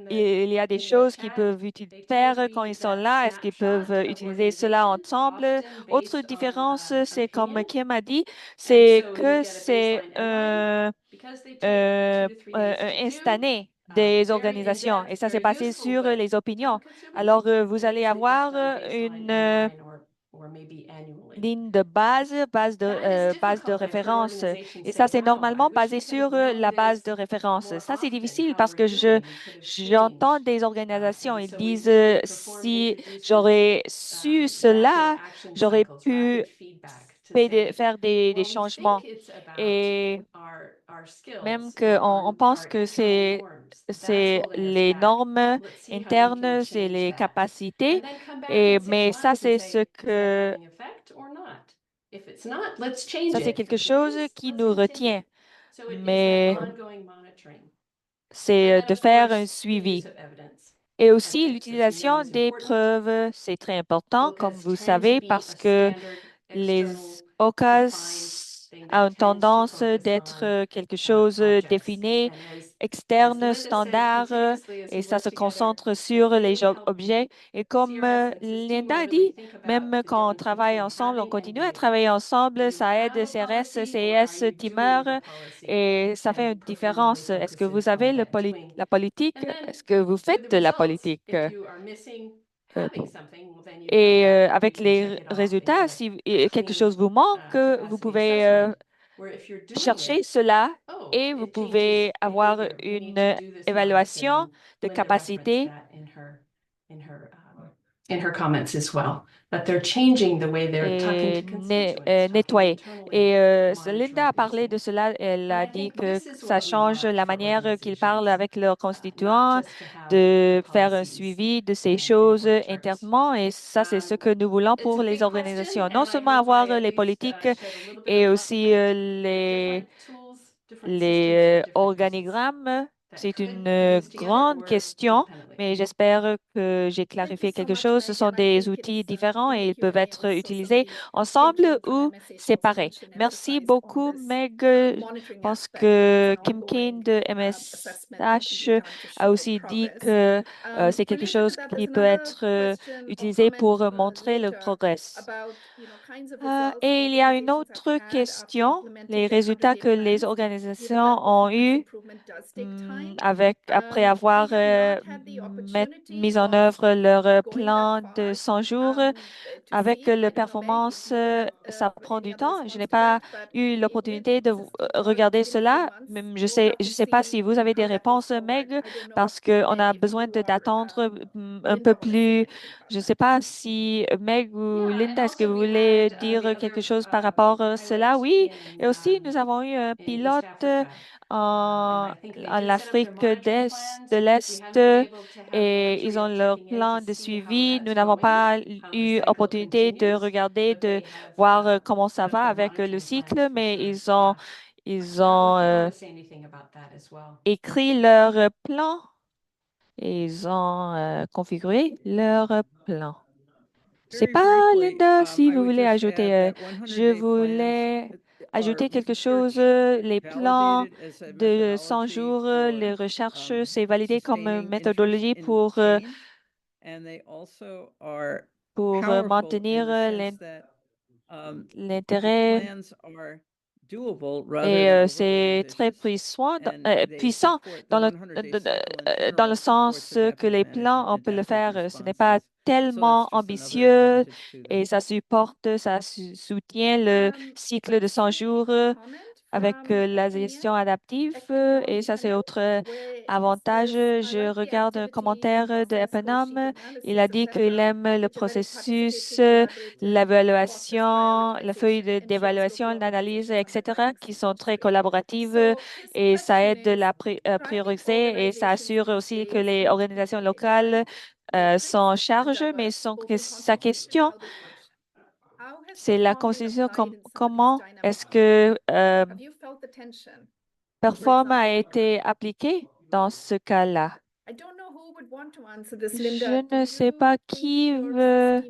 il y a des choses qu'ils peuvent faire quand ils sont là? Est-ce qu'ils peuvent utiliser cela ensemble? Autre différence, c'est comme Kim a dit, c'est que c'est instantané des organisations et ça s'est basé sur les opinions. Alors, vous allez avoir une ligne de base de référence. Et ça, c'est normalement basé sur la base de référence. Ça, c'est difficile parce que j'entends des organisations, ils disent, si j'aurais su cela, j'aurais pu faire des changements. Et même qu'on on pense que c'est les normes internes, c'est les capacités, mais ça, ça, c'est quelque chose qui nous retient, mais c'est de faire un suivi. Et aussi, l'utilisation des preuves, c'est très important, comme vous savez, parce que les OCAS ont une tendance d'être quelque chose de défini, externe, standard, et ça se concentre sur les objets. Et comme Linda a dit, même quand on travaille ensemble, on continue à travailler ensemble, ça aide CRS, CIS, Teamer, et ça fait une différence. Est-ce que vous avez la politique? Est-ce que vous faites de la politique? Euh, Et avec les résultats, si quelque chose vous manque, vous pouvez chercher cela et vous pouvez avoir une évaluation de capacité et nettoyer. Et Linda a parlé de cela. Elle a dit que ça change la manière qu'ils parlent avec leurs constituants, de faire un suivi de ces choses internement. Et ça, c'est ce que nous voulons pour les organisations. Non seulement avoir les politiques et aussi les organigrammes, c'est une grande question, mais j'espère que j'ai clarifié quelque chose. Ce sont des outils différents et ils peuvent être utilisés ensemble ou séparés. Merci beaucoup, Meg. Je pense que Kim Kane de MSH a aussi dit que c'est quelque chose qui peut être utilisé pour montrer le progrès. Et il y a une autre question, les résultats que les organisations ont eus après avoir mis en œuvre leur plan de 100 jours. Avec le performance, ça prend du temps. Je n'ai pas eu l'opportunité de regarder cela. Même je sais pas si vous avez des réponses, Meg, parce qu'on a besoin d'attendre un peu plus. Je ne sais pas si Meg ou Linda, est-ce que vous voulez dire quelque chose par rapport à cela? Oui. Et aussi, nous avons eu un pilote en Afrique de l'Est et ils ont leur plan de suivi. Nous n'avons pas eu opportunité de regarder, de voir comment ça va avec le cycle, mais ils ont écrit leur plan et ils ont configuré leur plan. Je sais pas, Linda, si vous voulez ajouter, je voulais ajouter quelque chose. Les plans de 100 jours, les recherches, c'est validé comme méthodologie pour maintenir l'intérêt. Et c'est très puissant dans le sens que les plans, on peut le faire. Ce n'est pas tellement ambitieux et ça supporte, ça soutient le cycle de 100 jours avec la gestion adaptive. Et ça, c'est autre avantage. Je regarde un commentaire de Eponome. Il a dit qu'il aime le processus, l'évaluation, la feuille d'évaluation, l'analyse, etc., qui sont très collaboratives et ça aide à prioriser et ça assure aussi que les organisations locales sont en charge, mais sa question, c'est la constitution, comment est-ce que Perform a été appliqué dans ce cas-là? Je ne sais pas qui veut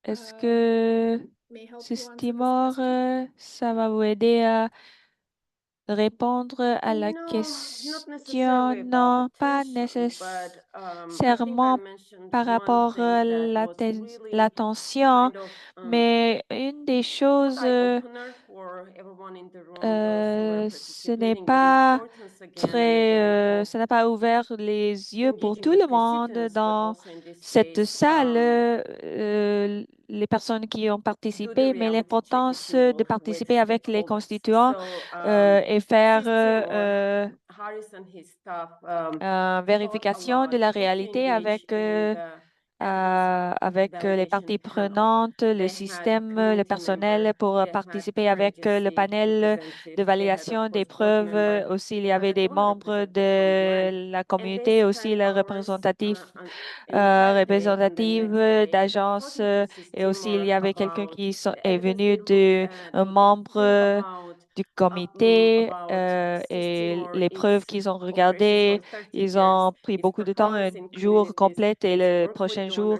Est-ce que Sistimor, ça va vous aider à répondre à la question? Non, pas nécessairement par rapport à l'attention, mais une des choses, ce n'est pas ça n'a pas ouvert les yeux pour tout le monde dans cette salle, les personnes qui ont participé, mais l'importance de participer avec les constituants et faire vérification de la réalité avec les parties prenantes, le système, le personnel pour participer avec le panel de validation des preuves. Aussi, il y avait des membres de la communauté, aussi les représentatives d'agences et aussi il y avait quelqu'un est venu un membre du comité et les preuves qu'ils ont regardées, ils ont pris beaucoup de temps, un jour complet et le prochain jour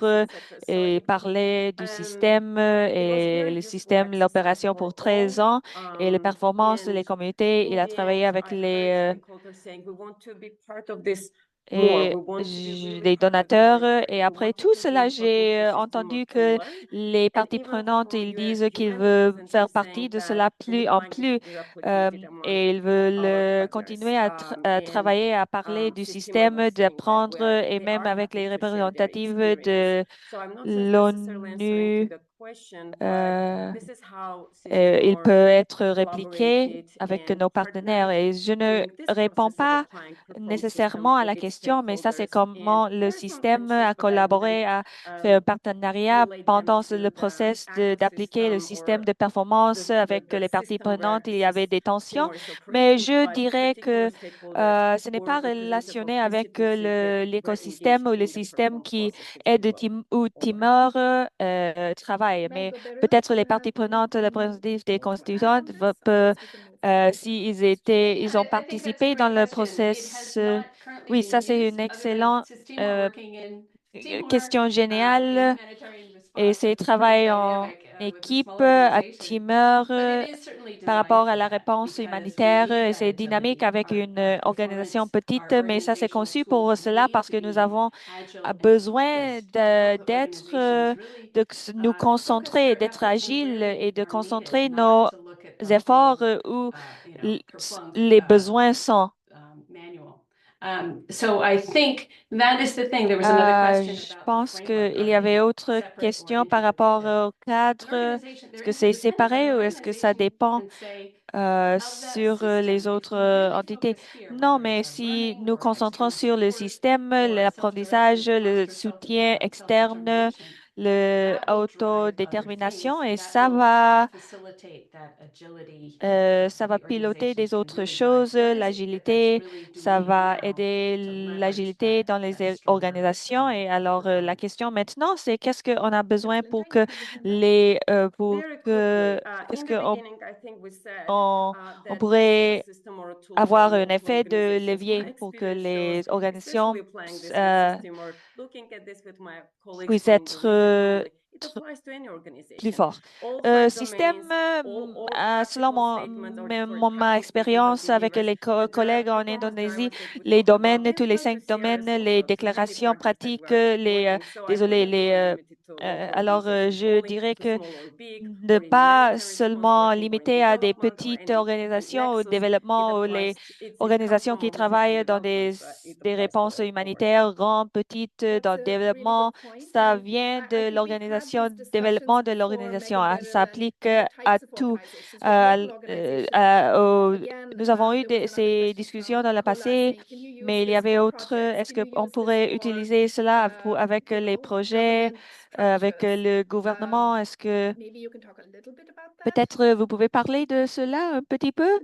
et parlaient du système et le système, l'opération pour 13 ans et les performances des communautés. Il a travaillé avec les donateurs. Et après tout cela, j'ai entendu que les parties prenantes, ils disent qu'ils veulent faire partie de cela plus en plus euh, et ils veulent continuer à travailler, à parler du système, d'apprendre et même avec les représentatives de l'ONU. euh, il peut être répliqué avec nos partenaires. Et je ne réponds pas nécessairement à la question, mais ça, c'est comment le système a collaboré, a fait un partenariat pendant le process d'appliquer le système de performance avec les parties prenantes. Il y avait des tensions, mais je dirais que ce n'est pas relationné avec l'écosystème ou le système qui aide ou Timor travaille. Mais peut-être les parties prenantes, les représentatives des constituants peuvent, ils ont participé dans le process. Oui, ça c'est une excellente euh, question géniale. Et c'est travail en équipe, à Timor, par rapport à la réponse humanitaire. Et c'est dynamique avec une organisation petite, mais ça c'est conçu pour cela parce que nous avons a besoin d'être, nous concentrer, d'être agile et de concentrer nos efforts où les besoins sont. So I think that is the thing. There was another question Je about the pense framework. qu'il y avait autre Separate or question par rapport interdependent. au cadre. An organization, Est-ce there que is an c'est incentive. séparé An ou est-ce que ça dépend organization can say, of that sur system, les if autres you really entités? focus here, Non, whether mais it's on si learning nous or concentrons external sur le support système, or l'apprentissage, self-direction, le foster soutien externe, self-determination, that will drive other l'autodétermination, things. et That will facilitate that agility ça that va the piloter organization des can autres really drive. choses, What is it that's l'agilité, really ça doing va now aider to leverage l'agilité dans that stronger organisations. Et alors, la performance? question maintenant, c'est qu'est-ce qu'on a besoin Catherine, pour thank you. que Have your hand up. pour Very que, quickly, qu'est-ce in the qu'on beginning, I think we said on, on that this is a pourrait system or a tool for avoir un multiple effet de organizations. My levier pour que experience shows, les organisations especially applying this with euh, system or looking at this with my colleagues puissent from être Indonesia globally, it tr- applies to any plus organization. forts. All five Système, domains, all selon practical statements or for ma practical statements of expérience avec behaviors les with the collègues en performance Indonésie, directive we les talk about. domaines, And tous les under 5 domaines, CRS les also, it's many déclarations departments that we pratiques, are working. So I désolé, wouldn't really limit it to local alors organizations je only, dirais to que small or big, ne or in pas humanitarian response seulement working, or in limiter à des development, or petites any organisations au nexus. It développement ou les applies, it comes organisations from qui opposition travaillent dans development, but it des applies to réponses all of our. humanitaires, grandes, petites, dans That's le a really good développement. point. Ça And vient I de think we've had these développement discussions de before, l'organisation. Mega Ça Beryl, and applique the à types of tout. organizations. We have local organizations, but again, Nous avons eu there was another ces question discussions from dans le Kola passé, saying, can you use mais il y this avait for autre. projects? Est-ce Can you qu'on use this pourrait for, utiliser cela avec you les know, projets, government avec structures? le gouvernement? Est-ce que Maybe you can talk a little bit about that. peut-être vous pouvez parler de cela un petit peu?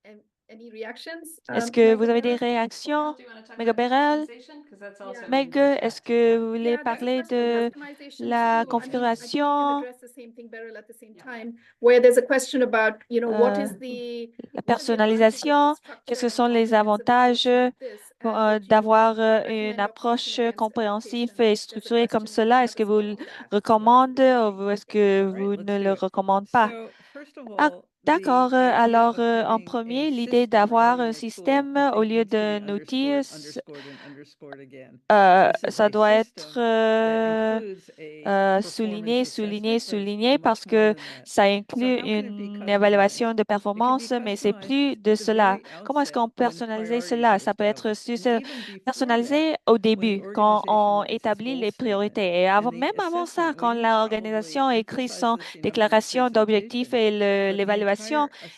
And any reactions? Est-ce que vous Mega avez des Beryl? réactions? Do you want to talk Meg about Beryl? customization? Because that's also Yeah. being Meg, looked est-ce at. que vous voulez Yeah, there's a parler question. de Customization la too. I mean, I think we can configuration, address the same thing, Beryl, at the same time, where there's a question about, you know, what euh, is the la what are the advantages of personnalisation? Qu'est-ce que structured and sont les comprehensive approach avantages like this? d'avoir une approche compréhensive et structurée comme cela? Est-ce que vous le recommandez ou est-ce que vous ne le recommandez pas? Ah, d'accord. Alors, en premier, l'idée d'avoir un système au lieu d'un outil, ça doit être souligné, souligné, souligné parce que ça inclut une évaluation de performance, mais c'est plus de cela. Comment est-ce qu'on personnalise cela? Ça peut être personnalisé au début, quand on établit les priorités. Et même avant ça, quand l'organisation écrit son déclaration d'objectifs et l'évaluation,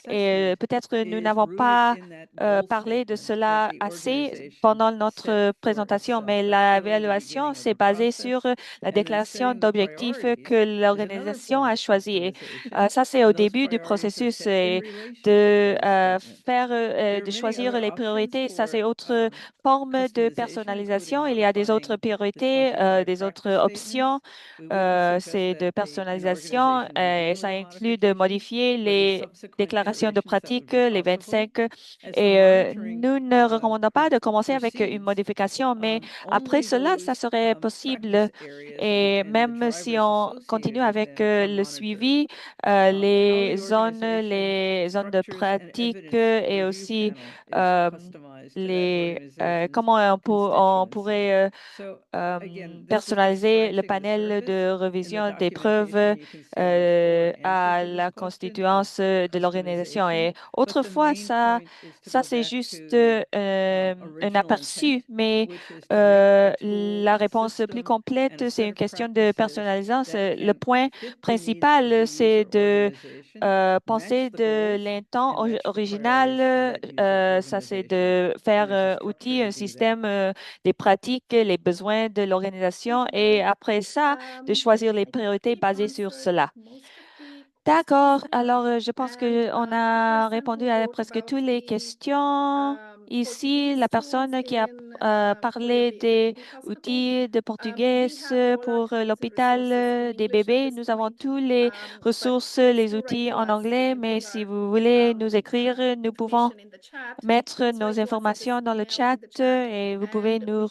et peut-être nous n'avons pas parlé de cela assez pendant notre présentation, mais l'évaluation s'est basée sur la déclaration d'objectifs que l'organisation a choisie. Et, ça, c'est au début du processus et de choisir les priorités. Ça, c'est autre forme de personnalisation. Il y a des autres priorités, des autres options. C'est de personnalisation et ça inclut de modifier les déclarations de pratique, les 25. Et nous ne recommandons pas de commencer avec une modification, mais après cela, ça serait possible. Et même si on continue avec le suivi, les zones de pratique et aussi euh, comment on pourrait personnaliser le panel de révision des preuves à la constituance de l'organisation. Et autrefois, ça c'est juste un aperçu, mais la réponse plus complète, c'est une question de personnalisation. Le point principal, c'est de penser de l'intent original. Ça, c'est de faire outil, un système, des pratiques, les besoins de l'organisation et après ça, de choisir les priorités basées sur cela. D'accord. Alors, je pense qu'on a répondu à presque toutes les questions. Ici, la personne qui a parlé des outils de portugais pour l'hôpital des bébés, nous avons tous les ressources, les outils en anglais, mais si vous voulez nous écrire, nous pouvons mettre nos informations dans le chat et vous pouvez nous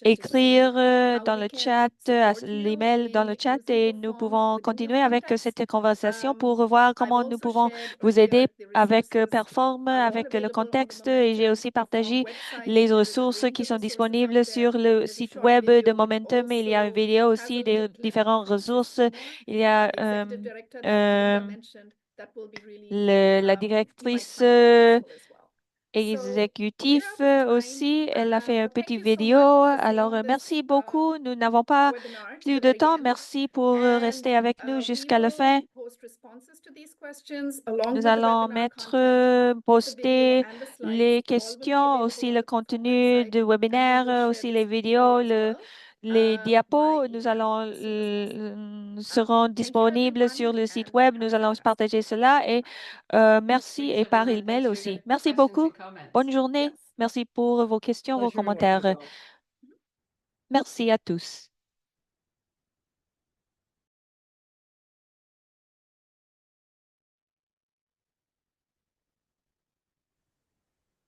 écrire dans le chat, l'email dans le chat et nous pouvons continuer avec cette conversation pour voir comment nous pouvons vous aider avec Perform, avec le contexte. Et j'ai aussi partagé les ressources qui sont disponibles sur le site web de Momentum. Il y a une vidéo aussi des différentes ressources. Il y a la directrice exécutif aussi. Elle a fait une petite vidéo. Alors, merci beaucoup. Nous n'avons pas plus de temps. Merci pour rester avec nous jusqu'à la fin. Nous allons poster les questions, aussi le contenu du webinaire, aussi les vidéos, les diapos. Seront disponibles sur le site web. Nous allons partager cela et merci et par email aussi. Merci beaucoup. Bonne journée. Merci pour vos questions, vos commentaires. Merci à tous.